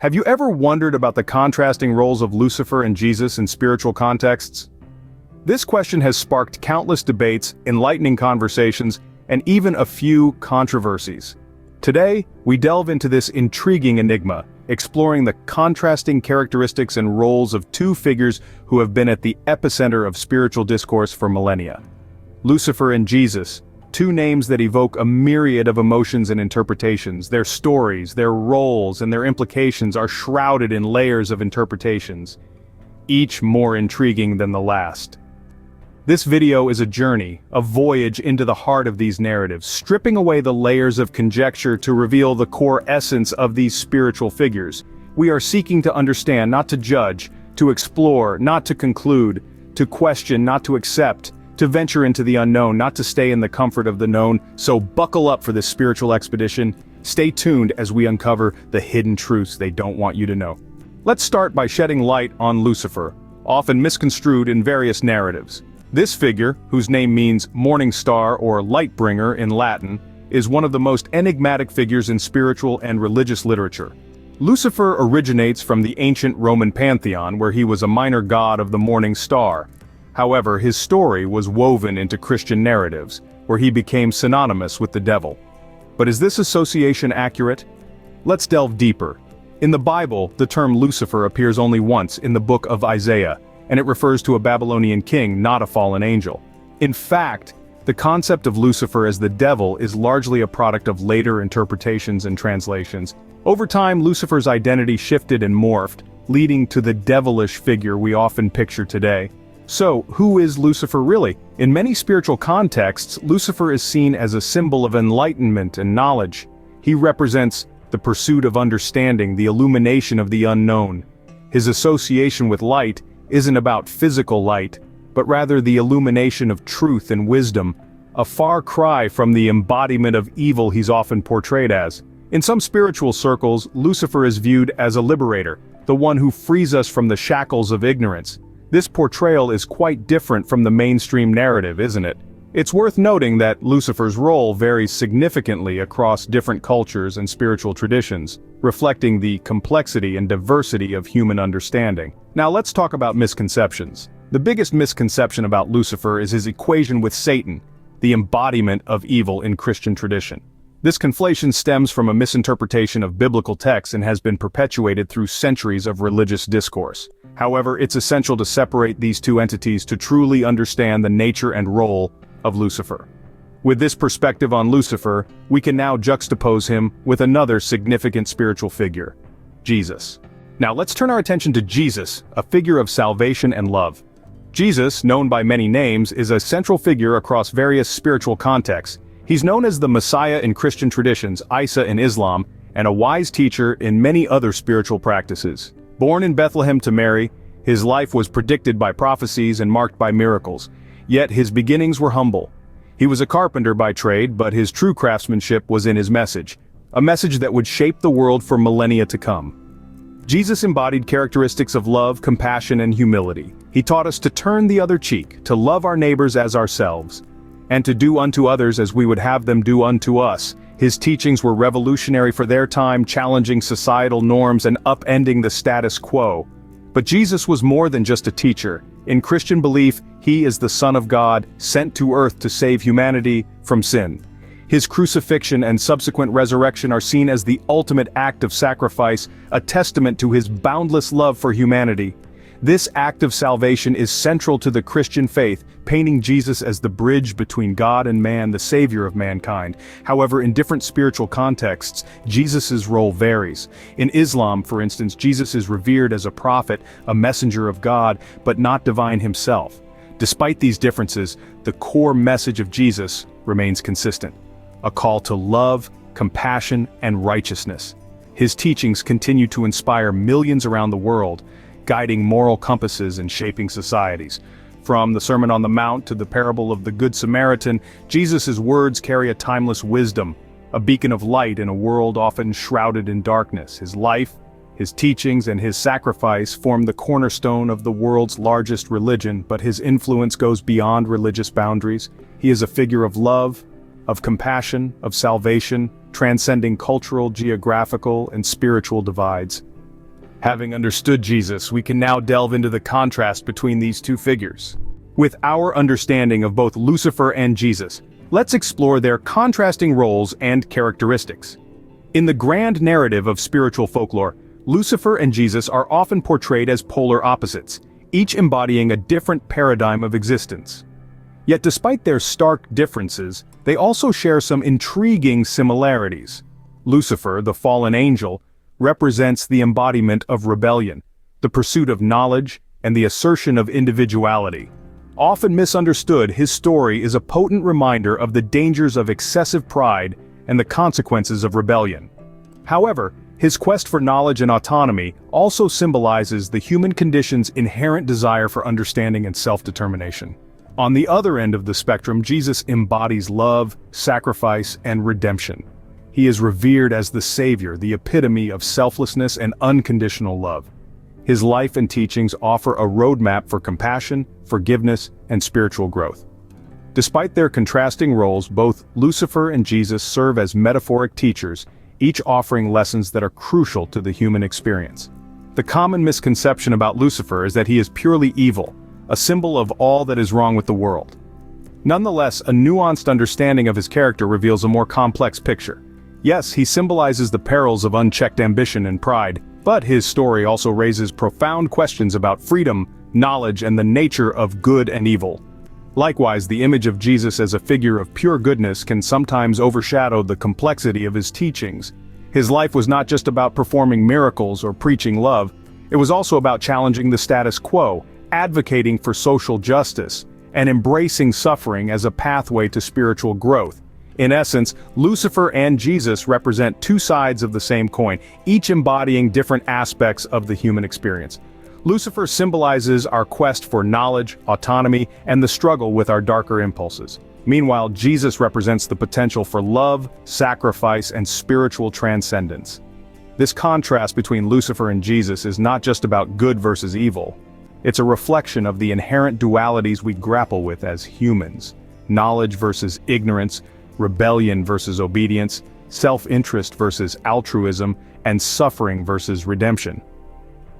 Have you ever wondered about the contrasting roles of Lucifer and Jesus in spiritual contexts? This question has sparked countless debates, enlightening conversations, and even a few controversies. Today, we delve into this intriguing enigma, exploring the contrasting characteristics and roles of two figures who have been at the epicenter of spiritual discourse for millennia. Lucifer and Jesus, two names that evoke a myriad of emotions and interpretations. Their stories, their roles, and their implications are shrouded in layers of interpretations, each more intriguing than the last. This video is a journey, a voyage into the heart of these narratives, stripping away the layers of conjecture to reveal the core essence of these spiritual figures. We are seeking to understand, not to judge, to explore, not to conclude, to question, not to accept, to venture into the unknown, not to stay in the comfort of the known. So buckle up for this spiritual expedition. Stay tuned as we uncover the hidden truths they don't want you to know. Let's start by shedding light on Lucifer, often misconstrued in various narratives. This figure, whose name means morning star or light bringer in Latin, is one of the most enigmatic figures in spiritual and religious literature. Lucifer originates from the ancient Roman pantheon, where he was a minor god of the morning star. However, his story was woven into Christian narratives, where he became synonymous with the devil. But is this association accurate? Let's delve deeper. In the Bible, the term Lucifer appears only once in the book of Isaiah, and it refers to a Babylonian king, not a fallen angel. In fact, the concept of Lucifer as the devil is largely a product of later interpretations and translations. Over time, Lucifer's identity shifted and morphed, leading to the devilish figure we often picture today. So, who is Lucifer really? In many spiritual contexts, Lucifer is seen as a symbol of enlightenment and knowledge. He represents the pursuit of understanding, the illumination of the unknown. His association with light isn't about physical light, but rather the illumination of truth and wisdom, a far cry from the embodiment of evil he's often portrayed as. In some spiritual circles, Lucifer is viewed as a liberator, the one who frees us from the shackles of ignorance. This portrayal is quite different from the mainstream narrative, isn't it? It's worth noting that Lucifer's role varies significantly across different cultures and spiritual traditions, reflecting the complexity and diversity of human understanding. Now let's talk about misconceptions. The biggest misconception about Lucifer is his equation with Satan, the embodiment of evil in Christian tradition. This conflation stems from a misinterpretation of biblical texts and has been perpetuated through centuries of religious discourse. However, it's essential to separate these two entities to truly understand the nature and role of Lucifer. With this perspective on Lucifer, we can now juxtapose him with another significant spiritual figure, Jesus. Now let's turn our attention to Jesus, a figure of salvation and love. Jesus, known by many names, is a central figure across various spiritual contexts. He's known as the Messiah in Christian traditions, Isa in Islam, and a wise teacher in many other spiritual practices. Born in Bethlehem to Mary, his life was predicted by prophecies and marked by miracles. Yet his beginnings were humble. He was a carpenter by trade, but his true craftsmanship was in his message, a message that would shape the world for millennia to come. Jesus embodied characteristics of love, compassion, and humility. He taught us to turn the other cheek, to love our neighbors as ourselves, and to do unto others as we would have them do unto us. His teachings were revolutionary for their time, challenging societal norms and upending the status quo. But Jesus was more than just a teacher. In Christian belief, he is the Son of God, sent to earth to save humanity from sin. His crucifixion and subsequent resurrection are seen as the ultimate act of sacrifice, a testament to his boundless love for humanity. This act of salvation is central to the Christian faith, painting Jesus as the bridge between God and man, the Savior of mankind. However, in different spiritual contexts, Jesus' role varies. In Islam, for instance, Jesus is revered as a prophet, a messenger of God, but not divine himself. Despite these differences, the core message of Jesus remains consistent: a call to love, compassion, and righteousness. His teachings continue to inspire millions around the world, guiding moral compasses and shaping societies. From the Sermon on the Mount to the parable of the Good Samaritan, Jesus' words carry a timeless wisdom, a beacon of light in a world often shrouded in darkness. His life, his teachings, and his sacrifice form the cornerstone of the world's largest religion, but his influence goes beyond religious boundaries. He is a figure of love, of compassion, of salvation, transcending cultural, geographical, and spiritual divides. Having understood Jesus, we can now delve into the contrast between these two figures. With our understanding of both Lucifer and Jesus, let's explore their contrasting roles and characteristics. In the grand narrative of spiritual folklore, Lucifer and Jesus are often portrayed as polar opposites, each embodying a different paradigm of existence. Yet despite their stark differences, they also share some intriguing similarities. Lucifer, the fallen angel, represents the embodiment of rebellion, the pursuit of knowledge, and the assertion of individuality. Often misunderstood, his story is a potent reminder of the dangers of excessive pride and the consequences of rebellion. However, his quest for knowledge and autonomy also symbolizes the human condition's inherent desire for understanding and self-determination. On the other end of the spectrum, Jesus embodies love, sacrifice, and redemption. He is revered as the Saviour, the epitome of selflessness and unconditional love. His life and teachings offer a roadmap for compassion, forgiveness, and spiritual growth. Despite their contrasting roles, both Lucifer and Jesus serve as metaphoric teachers, each offering lessons that are crucial to the human experience. The common misconception about Lucifer is that he is purely evil, a symbol of all that is wrong with the world. Nonetheless, a nuanced understanding of his character reveals a more complex picture. Yes, he symbolizes the perils of unchecked ambition and pride, but his story also raises profound questions about freedom, knowledge, and the nature of good and evil. Likewise, the image of Jesus as a figure of pure goodness can sometimes overshadow the complexity of his teachings. His life was not just about performing miracles or preaching love, it was also about challenging the status quo, advocating for social justice, and embracing suffering as a pathway to spiritual growth. In essence, Lucifer and Jesus represent two sides of the same coin, each embodying different aspects of the human experience. Lucifer symbolizes our quest for knowledge, autonomy, and the struggle with our darker impulses. Meanwhile, Jesus represents the potential for love, sacrifice, and spiritual transcendence. This contrast between Lucifer and Jesus is not just about good versus evil. It's a reflection of the inherent dualities we grapple with as humans: knowledge versus ignorance, rebellion versus obedience, self-interest versus altruism, and suffering versus redemption.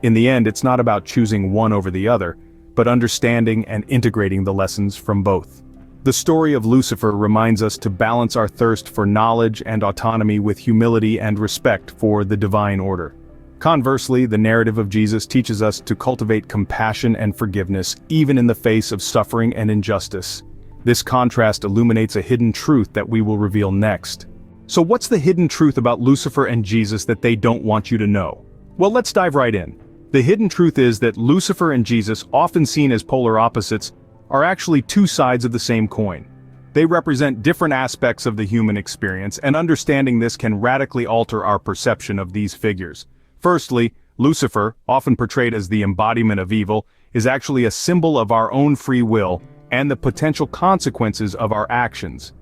In the end, it's not about choosing one over the other, but understanding and integrating the lessons from both. The story of Lucifer reminds us to balance our thirst for knowledge and autonomy with humility and respect for the divine order. Conversely, the narrative of Jesus teaches us to cultivate compassion and forgiveness, even in the face of suffering and injustice. This contrast illuminates a hidden truth that we will reveal next. So what's the hidden truth about Lucifer and Jesus that they don't want you to know? Well, let's dive right in. The hidden truth is that Lucifer and Jesus, often seen as polar opposites, are actually two sides of the same coin. They represent different aspects of the human experience, and understanding this can radically alter our perception of these figures. Firstly, Lucifer, often portrayed as the embodiment of evil, is actually a symbol of our own free will and the potential consequences of our actions.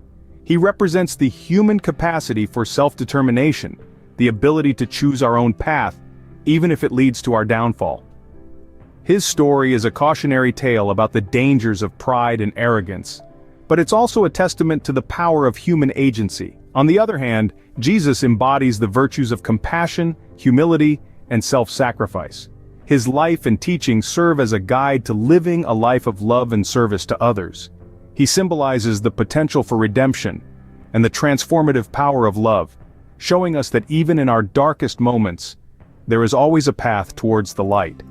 He represents the human capacity for self-determination, the ability to choose our own path, even if it leads to our downfall. His story is a cautionary tale about the dangers of pride and arrogance, but it's also a testament to the power of human agency. On the other hand, Jesus embodies the virtues of compassion, humility, and self-sacrifice. His life and teachings serve as a guide to living a life of love and service to others. He symbolizes the potential for redemption and the transformative power of love, showing us that even in our darkest moments, there is always a path towards the light.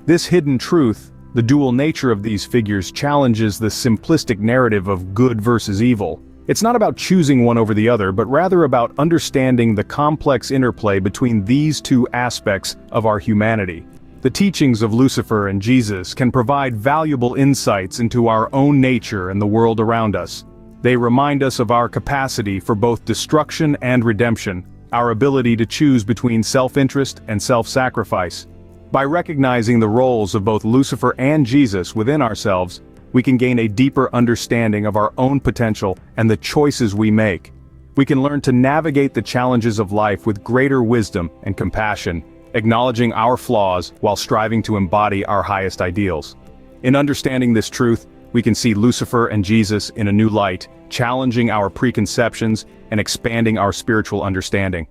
This hidden truth, the dual nature of these figures, challenges the simplistic narrative of good versus evil. It's not about choosing one over the other, but rather about understanding the complex interplay between these two aspects of our humanity. The teachings of Lucifer and Jesus can provide valuable insights into our own nature and the world around us. They remind us of our capacity for both destruction and redemption, our ability to choose between self-interest and self-sacrifice. By recognizing the roles of both Lucifer and Jesus within ourselves, we can gain a deeper understanding of our own potential and the choices we make. We can learn to navigate the challenges of life with greater wisdom and compassion, acknowledging our flaws while striving to embody our highest ideals. In understanding this truth, we can see Lucifer and Jesus in a new light, challenging our preconceptions and expanding our spiritual understanding.